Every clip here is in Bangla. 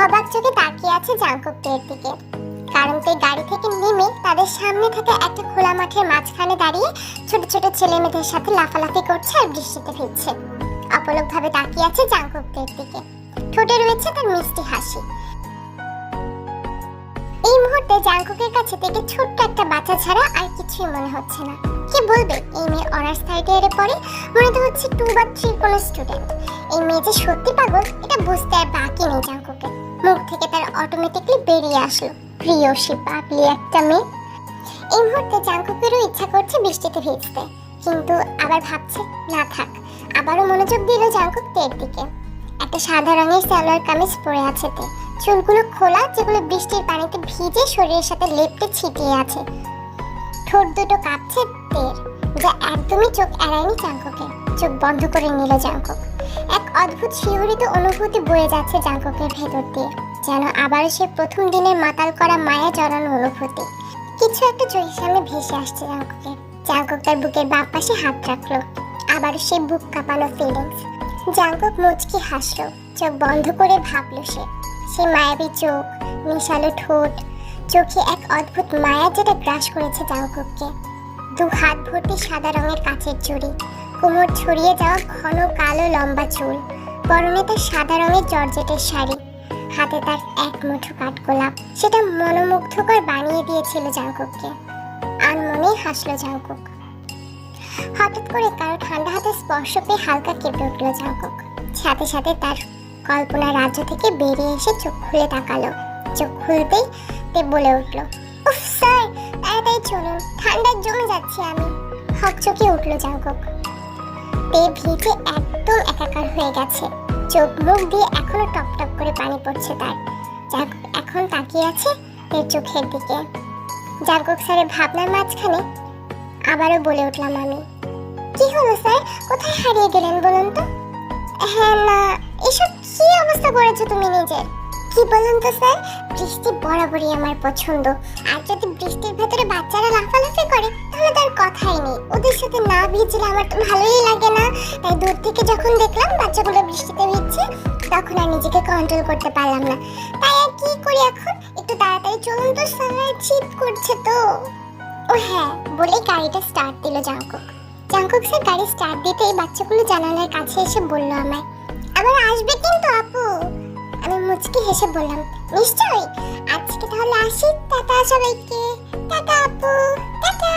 অবাক চোখে তাকিয়ে আছে জাংকুকের দিকে। কারণ তে গাড়ি থেকে নেমে তাদের সামনে থাকা একটা খোলা মাঠের মাঝখানে দাঁড়িয়ে ছোট ছোট ছেলে মেয়েদের সাথে লাফালাফি করছে আর বৃষ্টিতে ভিজছে। অপলকভাবে তাকিয়ে আছে জাংকুকের দিকে। ঠোঁটে রয়েছে তার মিষ্টি হাসি। এই মুহূর্তে জাংকুকের কাছে থেকে ছোট্ট একটা বাচ্চা ছাড়া আর কিছুই মনে হচ্ছে না। কি বলবে, এই মেয়ে অনার্স থার্ড ইয়ারে পড়ে, মনে তো হচ্ছে 2 বা 3 কোনো স্টুডেন্ট। এই মেয়ে যে সত্যি পাগল এটা বুঝতে আর বাকি নেই জাংকুকের। মুখ থেকে তার অটোমেটিকলি বেরিয়ে আসলো, প্রিয়সী পাগলি একটা মেয়ে। এই মুহূর্তে জাংকুকেরও ইচ্ছা করছে বৃষ্টিতে ভিজতে, কিন্তু আবার ভাবছে না থাক। আবারও মনোযোগ দিল জাংকুক তের দিকে। একটা সাদা রঙের সালোয়ার কামিজ পরে আছে তে, চুলগুলো খোলা, যেগুলো বৃষ্টির পানিতে ভিজে শরীরের সাথে লেপ্টে ছিটিয়ে আছে। ঠোঁট দুটো কাঁপছে তের, যা একদমই চোখ এড়ায়নি জাংকুকের। চোখ বন্ধ করে নিল জাংকুক। এক অদ্ভুত শিহরিত অনুভূতি বয়ে যাচ্ছে জাংকুকের ভেতর দিয়ে, যেন আবারও সে প্রথম দিনের মাতাল করা মায়া জড়ানো অনুভূতি। কিছু একটা চোখের সামনে ভেসে আসছে জাংকুকের। জাংকুক তার বুকের বাম পাশে হাত রাখলো। আবারও সেই বুক কাঁপানো ফিলিংস। জাংকুক মুচকি হাসলো, চোখ বন্ধ করে ভাবলো সে মায়াবী চোখ, মিশালো ঠোঁট, চোখে এক অদ্ভুত মায়া যেটা গ্রাস করেছে জাংকুককে। 2 হাত ভর্তি সাদা রঙের কাচের চুড়ি, কোমর ছড়িয়ে যাওয়া ঘন কালো লম্বা চুল, পরনে তার সাদা রঙের জর্জেটের শাড়ি, হাতে তার এক মুঠো কাঠগোলাপ। সেটা মনোমুগ্ধকর বানিয়ে দিয়েছিল জাংকুককে। আনমনে হাসলো জাংকুক। হঠাৎ করে কারো ঠান্ডা হাতে স্পর্শ পেয়ে হালকা কেঁপে উঠল জাংকুক। সাথে সাথে তার কল্পনা রাজ্য থেকে বেরিয়ে এসে চোখ খুলে তাকালো। চোখ খুলতেই তে বলে উঠল, উফ স্যার, তাড়াতাড়ি চলুন, ঠান্ডায় জমে যাচ্ছি আমি। হকচকে উঠল জাংকুক। তে ভিজে একদম একাকার হয়ে গেছে। চোখ মুখ দিয়ে এখনো টপ টপ করে পানি পড়ছে তার। জাংকুক এখন তাকিয়ে আছে তের চোখের দিকে। জাংকুক স্যারের ভাবনার মাঝখানে আবারও বলে উঠলাম আমি, কি হলো স্যার, কোথায় হারিয়ে গেলেন বলুন তো? হ্যাঁ না, এসব কি অবস্থা করেছো তুমি নিজের? কি বলুন তো স্যার, বৃষ্টি বরাবরই আমার পছন্দ। আর যদি বৃষ্টির ভেতরে বাচ্চারা লাফালাফি করে তাহলে তার কথাই নেই। ওদের সাথে না ভিজলে আমার তো ভালোই লাগে না। তাই দূর থেকে যখন দেখলাম বাচ্চাগুলো বৃষ্টিতে ভিজছে, তখন আর নিজেকে কন্ট্রোল করতে পারলাম না। তাই আর কি করি এখন, একটু তাড়াতাড়ি চলুন তো স্যার, শীত করছে তো। ও হ্যাঁ, বলেই গাড়িটা স্টার্ট দিল জাংকুক। জাংকুক স্যার গাড়ি স্টার্ট দিতেই বাচ্চাগুলো জানালার কাছে এসে বলল আমায়, আবার আসবে কিন্তু আপু। আমি মুচকি হেসে বললাম, নিশ্চয়ই, আজকে তাহলে আসি, টাটা সবাইকে। টাটা আপু, টাটা।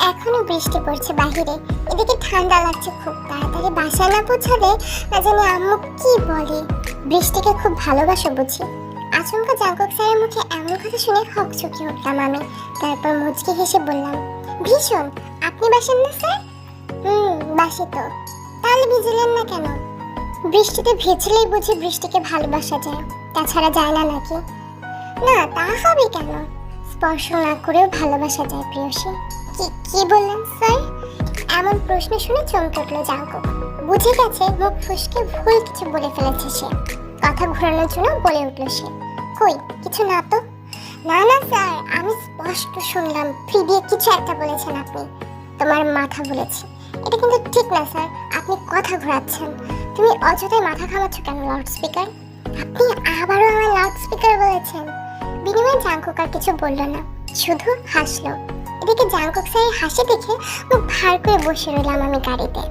এখনো বৃষ্টি পড়ছে বাহিরে, এদিকে ঠান্ডা লাগছে খুব। তাড়াতাড়ি বাসায় না পৌঁছালে না জানি আম্মু কি বলে। বৃষ্টিকে খুব ভালোবাসো বুঝি? আচমকা জাংকুক স্যারের মুখে এমন কথা শুনে হকচকে উঠলাম আমি। তারপর মুচকি হেসে বললাম, ভীষণ। আপনি বাসেন না স্যার? বাসি তো। তাহলে ভিজলেন না কেন? বৃষ্টিতে ভিজলেই বুঝি বৃষ্টিকে ভালোবাসা যায়, তাছাড়া যায় না নাকি? না, তা হবে কেন? স্পর্শ না করেও ভালোবাসা যায় প্রিয়সী। কি বললেন স্যার? এমন প্রশ্ন শুনে চমকে উঠল জাংকুক। বুঝে গেছে মুখ ফুসকে ভুল কিছু বলে ফেলেছে সে। কথা ঘোরানোর জন্য বলে উঠল সে, কই কিছু না তো। না না স্যার, আমি স্পষ্ট শুনলাম ফ্রি দিয়ে কিছু একটা বলেছেন আপনি। তোমার মাথা বলেছি। এটা কিন্তু ঠিক না স্যার, আপনি কথা ঘোরাচ্ছেন। তুমি অযথাই মাথা ঘামাচ্ছ কেন লাউড স্পিকার? আপনি আবারও আমার লাউড স্পিকার বলেছেন। বিনিময়ে জাংকুক আর কিছু বলল না, শুধু হাসলো। এদিকে জাংকুক স্যারের হাসি দেখে মুখ ভার করে বসে রইলাম আমি গাড়িতে।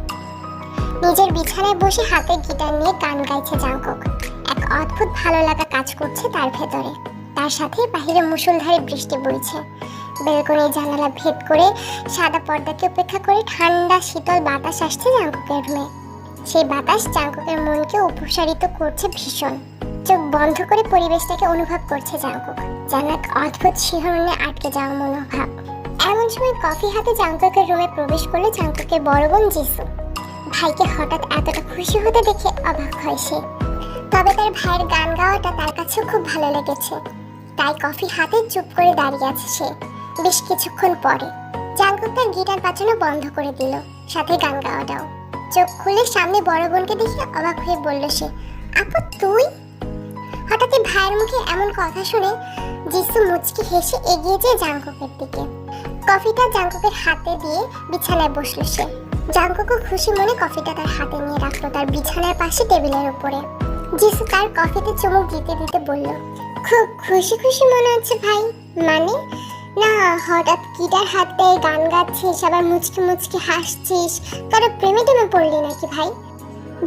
নিজের বিছানায় বসে হাতে গিটার নিয়ে গান গাইছে জাংকুক। এক অদ্ভুত ভালো লাগা কাজ করছে তার ভেতরে। তার সাথে বাহিরে মুষলধারে বৃষ্টি বইছে। বেলকনির জানালা ভেদ করে সাদা পর্দাকে উপেক্ষা করে ঠান্ডা শীতল বাতাস আসছে জাংকুকের রুমে। সেই বাতাস জাংকুকের মনকে উপসারিত করছে ভীষণ। চোখ বন্ধ করে পরিবেশটাকে অনুভব করছে জাংকুক, যেন এক অদ্ভুত শিহরণে আটকে যাওয়া মনোভাব। এমন সময় কফি হাতে জাংকুকের রুমে প্রবেশ করলো জাংকুকের বড় বোন জিসু। ভাইকে হঠাৎ এতটা খুশি হতে দেখে অবাক হয় সে। তবে তার ভাইয়ের গান গাওয়াটা তার কাছেও খুব ভালো লেগেছে। তাই কফি হাতে চুপ করে দাঁড়িয়ে আছে সে। বেশ কিছুক্ষণ পরে জাংকুক তার গিটার বাজানো বন্ধ করে দিল, সাথে গান গাওয়াটাও। চোখ খুলে সামনে বড় বোনকে দেখে অবাক হয়ে বলল সে, আপু তুই? হঠাৎই ভাইয়ের মুখে এমন কথা শুনে জিসু মুচকি হেসে এগিয়ে যায় জাংকুকের দিকে। কফিটা জাংকুকের হাতে দিয়ে বিছানায় বসলো সে। জাংকুকও খুশি মনে কফিটা তার হাতে নিয়ে রাখলো তার বিছানার পাশে টেবিলের উপরে। জিসু তার কফিতে চুমুক দিতে দিতে বলল, খুব খুশি খুশি মনে হচ্ছে ভাই। মানে? না, হঠাৎ গিটার হাতে গান গাচ্ছিস, আবার মুচকি মুচকি হাসছিস, কারো প্রেমে টেমে পড়লি নাকি ভাই?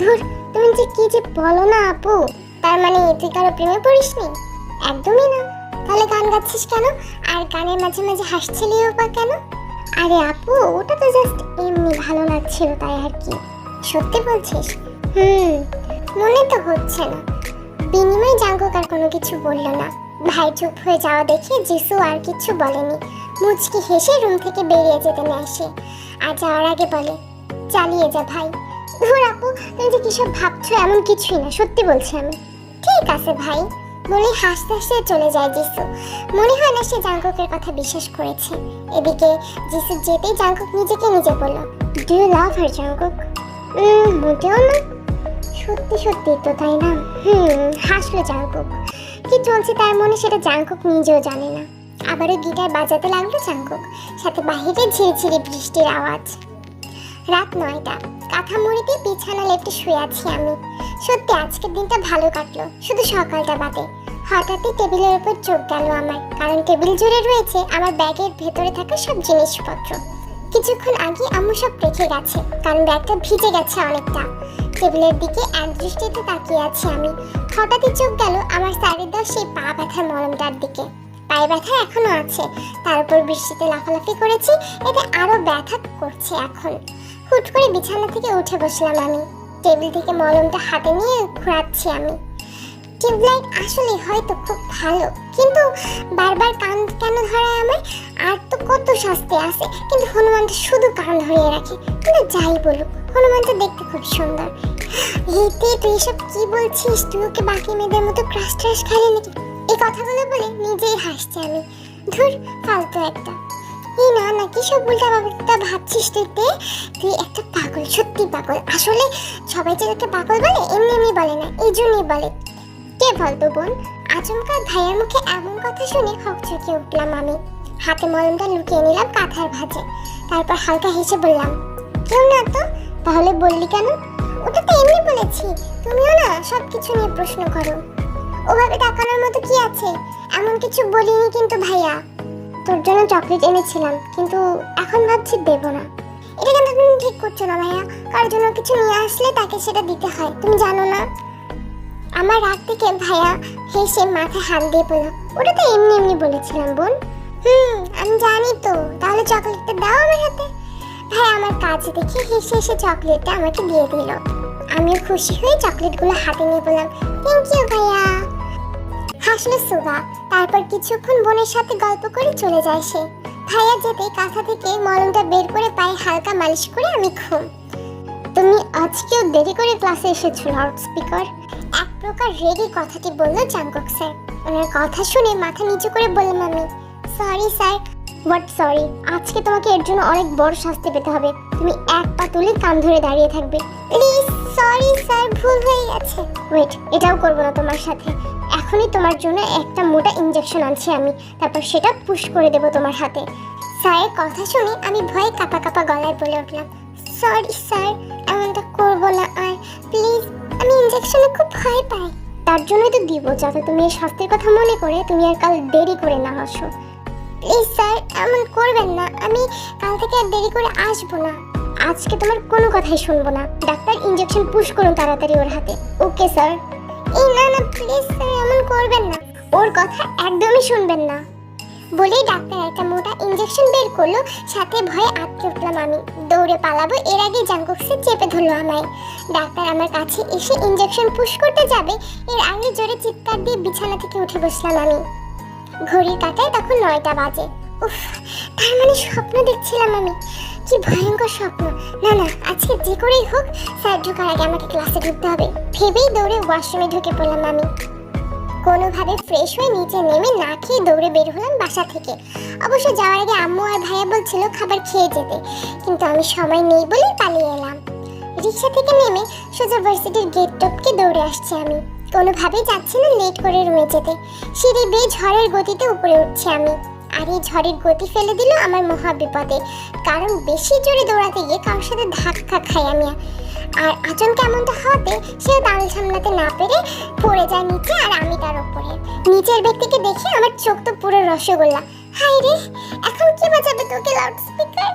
ধুর, তুমি যে কি যে বলো না আপু। তার মানে তুই কারো প্রেমে পড়িসনি? একদমই না। তাহলে গান গাচ্ছিস কেন? আর গানের মাঝে মাঝে হাসছিলিও বা কেন? আরে আপু, ওটা তো জাস্ট এমনি ভালো লাগছিল তাই আর কি। সত্যি বলছিস? মনে তো হচ্ছে না। বিনিময়ে জাঙ্কুক আর কোনো কিছু বলল না। ভাই চুপ হয়ে যাওয়া দেখে জিসু আর কিছু বলেনি। মুচকি হেসে রুম থেকে বেরিয়ে যেতে নেয় সে। আর যাওয়ার আগে বলে, চালিয়ে যা ভাই। ধুর আপু, তুমি যে কিসব ভাবছো, এমন কিছুই না, সত্যি বলছি আমি। ঠিক আছে ভাই বলে হাসতে হাসতে চলে যায় জিসু। মনে হয় না সে জাঙ্কুকের কথা বিশ্বাস করেছে। এদিকে জিসু যেতেই জাঙ্কুক নিজেকে নিজে বলল, do you love her Jungkook? মোটেও না। সত্যি সত্যি তো, তাই না? হাসলো জাঙ্কুক। কি চলছে তার মনে সেটা জাঙ্কুক নিজেও জানে না। আবারও গিটার বাজাতে লাগলো জাঙ্কুক, সাথে বাহিরে ঝিরিঝিরি বৃষ্টির আওয়াজ। রাত 9টা। কাঁথা মুড়িতে বিছানা লেপটে শুয়ে আছি আমি। সত্যি আজকের দিনটা ভালো কাটলো, শুধু সকালটা বাদে। হঠাৎই টেবিলের উপর চোখ গেল আমার, কারণ টেবিল জুড়ে রয়েছে আমার ব্যাগের ভেতরে থাকা সব জিনিসপত্র। কিছুক্ষণ আগে আম্মু সব রেখে গেছে, কারণ ব্যাগটা ভিজে গেছে অনেকটা। টেবিলের দিকে এক দৃষ্টিতে তাকিয়ে আছি আমি। হঠাৎই চোখ গেল আমার স্যারের দেওয়া সেই পা ব্যথার মলমটার দিকে। পায়ে ব্যথা এখনো আছে, তার উপর বৃষ্টিতে লাফালাফি করেছি, এতে আরো ব্যথা করছে এখন। হুট করে বিছানা থেকে উঠে বসলাম আমি। টেবিল থেকে মলমটা হাতে নিয়ে ঘোরাচ্ছি আমি। টিউবলাইট আসলে হয়তো খুব ভালো, কিন্তু বারবার কান কেন ধরায় আমার? আর তো কত শাস্তি আছে, কিন্তু হনুমানটা শুধু কান ধরিয়ে রাখে। কিন্তু যাই বলুক, হনুমানটা দেখতে খুব সুন্দর। এতে তুই এসব কি বলছিস? তুই ওকে বাকি মেয়েদের মতো ক্রাশ ট্রাশ খালি নাকি? এই কথাগুলো বলে নিজেই হাসছি আমি। ধুর, ফালতু একটা। এই না না, কি সব উল্টা ভাবছিস তুই একটা পাগল, সত্যি পাগল। আসলে সবাই যে তোকে পাগল বলে এমনি এমনি বলে না, এই জন্যই বলে। কে বলতো বোন? আচমকা ভাইয়ের মুখে এমন কথা শুনে হকচকে উঠলাম আমি। হাতে মলমটা লুকিয়ে নিলাম কাঁথার ভাঁজে। তারপর হালকা হেসে বললাম, কেউ না তো? তাহলে বললি কেন? ওটা তো এমনি বলেছি, তুমিও না সব কিছু নিয়ে প্রশ্ন করো। ওভাবে তাকানোর মতো কি আছে? এমন কিছু বলিনি কিন্তু ভাইয়া। তোর জন্য চকলেট এনেছিলাম, কিন্তু এখন ভাবছি দেবো না। এটা কিন্তু তুমি ঠিক করছো না ভাইয়া। কার জন্য কিছু নিয়ে আসলে তাকে সেটা দিতে হয়, তুমি জানো না? আমার রাগ থেকে ভাইয়া হেসে মাথায় হাত দিয়ে বলল, ওটা তো এমনি এমনি বলেছিলাম বোন। আমি জানি তো, তাহলে চকলেটটা দাও আমার হাতে। ভাই আমার কাজ দেখে হেসে হেসে চকলেটটা আমাকে দিয়ে দিল। আমিও খুশি হয়ে চকলেটগুলো হাতে নিয়ে বললাম, থ্যাংক ইউ ভাইয়া। হাসলো সুগা। তারপর কিছুক্ষণ বোনের সাথে গল্প করে চলে যায় সে। ভাইয়া যেতে কাঁথা থেকে মলমটা বের করে পায়ে হালকা মালিশ করে আমি ঘুম। তুমি আজকেও দেরি করে ক্লাসে এসেছো লাউড স্পিকার? এক প্রকার রেগে কথাটি বলল জাঙ্কুক স্যার। ওনার কথা শুনে মাথা নিচু করে বললাম আমি, সরি স্যার। What sorry? আজকে তোমাকে এর জন্য অনেক বড় শাস্তি পেতে হবে। তুমি এক পা তুলে কান ধরে দাঁড়িয়ে থাকবে। প্লিজ। সরি স্যার, ভুল হয়ে গেছে। ওয়েট, এটাও করবো না তোমার সাথে। এখনই তোমার জন্য একটা মোটা ইনজেকশন আনছি আমি, তারপর সেটা পুশ করে দেবো তোমার হাতে। স্যারের কথা শুনে আমি ভয়ে কাঁপা কাঁপা গলায় বলে উঠলাম, সরি স্যার, এমনটা করবো না আর, প্লিজ। আমি ইনজেকশনে খুব ভয় পাই। তার জন্যই তো দিব, যাতে তুমি এই শাস্তির কথা মনে করে তুমি আর কাল দেরি করে না আসো। প্লিজ স্যার, এমন করবেন না। আমি কাল থেকে আর দেরি করে আসবো না। আজকে তোমার কোনো কথাই শুনবো না। ডাক্তার, ইনজেকশন পুশ করুন তাড়াতাড়ি ওর হাতে। Okay sir. এই না না, প্লিজ স্যার, এমন করবেন না। ওর কথা একদমই শুনবেন না। বলেই ডাক্তার একটা মোটা ইনজেকশন বের করলো। সাথে ভয়ে আটকে উঠলাম আমি। দৌড়ে পালাবো এর আগে জাঙ্কুক স্যার চেপে ধরলো আমায়। ডাক্তার আমার কাছে এসে ইনজেকশন পুশ করতে যাবে, এর আগে জোরে চিৎকার দিয়ে বিছানা থেকে উঠে বসলাম আমি। ঘড়ির কাঁটায় তখন 9টা বাজে। উফ, তার মানে স্বপ্ন দেখছিলাম আমি। কি ভয়ঙ্কর স্বপ্ন। না না, আজকে যে করেই হোক স্যার ঢোকার আগে আমাকে ক্লাসে ঢুকতে হবে ভেবেই দৌড়ে ওয়াশরুমে ঢুকে পড়লাম আমি। কোনোভাবে ফ্রেশ হয়ে নিচে নেমে না খেয়ে দৌড়ে বের হলাম বাসা থেকে। অবশ্য যাওয়ার আগে আম্মু আর ভাইয়া বলছিল খাবার খেয়ে যেতে, কিন্তু আমি সময় নেই বলেই পালিয়ে এলাম। রিক্সা থেকে নেমে সোজা ভার্সিটির গেট টপকে দৌড়ে আসছি আমি। কোনোভাবেই যাচ্ছি না লেট করে রুমে যেতে। সিঁড়ি বেয়ে ঝড়ের গতিতে উপরে উঠছি আমি। আর এই ঝড়ের গতি ফেলে দিল আমার মহা বিপদে, কারণ বেশি জোরে দৌড়াতে গিয়ে কারোর সাথে ধাক্কা খাই আমি। আর আচমকা এমনটা হতে সে দাঁড় সামলাতে না পেরে পড়ে যায় নিচে, আর আমি তার উপরে। নিচের ব্যক্তিকে দেখে আমার চোখ তো পুরো রসগোল্লা। হাই রে, এখন কি বাজাবে তোকে লাউড স্পিকার?